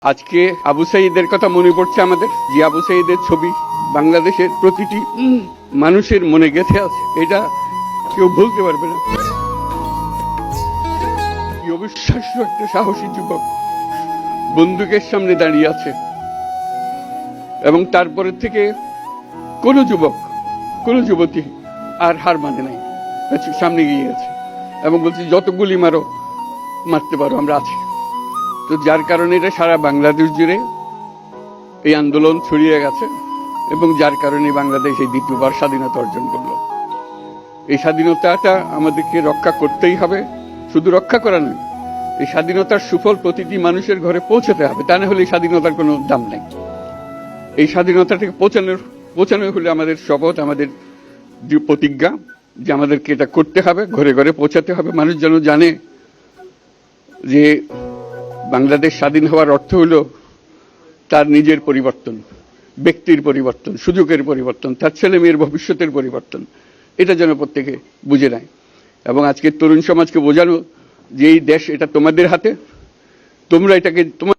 আজকে আবু সাইদের কথা মনে পড়ছে আমাদের, যে আবু সাইদের ছবি বাংলাদেশের প্রতিটি মানুষের মনে গেঁথে আছে, এটা কেউ ভুলতে পারবে না। কি অবিশ্বাস্য একটা সাহসী যুবক বন্দুকের সামনে দাঁড়িয়ে আছে, এবং তারপরে থেকে কোনো যুবক, কোনো যুবতী আর হার মানে নাই, সামনে গিয়ে আছে এবং বলছে যত গুলি মারো, মারতে পারো, আমরা আছি। তো যার কারণে এটা সারা বাংলাদেশ জুড়ে এই আন্দোলন ছড়িয়ে গেছে, এবং যার কারণে বাংলাদেশ এই দ্বিতীয়বার স্বাধীনতা অর্জন করলো। এই স্বাধীনতাটা আমাদেরকে রক্ষা করতেই হবে, শুধু রক্ষা করা নয়, এই স্বাধীনতার সুফল প্রতিটি মানুষের ঘরে পৌঁছাতে হবে, তা না হলে এই স্বাধীনতার কোনো দাম নেই। এই স্বাধীনতাটাকে পৌঁছানো হলে আমাদের শপথ, আমাদের যে প্রতিজ্ঞা, যে আমাদেরকে এটা করতে হবে, ঘরে ঘরে পৌঁছাতে হবে। মানুষ যেন জানে যে বাংলাদেশ স্বাধীন হওয়ার অর্থ হলো তার নিজের পরিবর্তন, ব্যক্তির পরিবর্তন, সুযোগের পরিবর্তন, তার ছেলে মেয়ের ভবিষ্যতের পরিবর্তন। এটা যেন প্রত্যেকে বুঝে নেয়, এবং আজকের তরুণ সমাজকে বোঝানো যে এই দেশ এটা তোমাদের হাতে, তোমরা এটাকে তোমার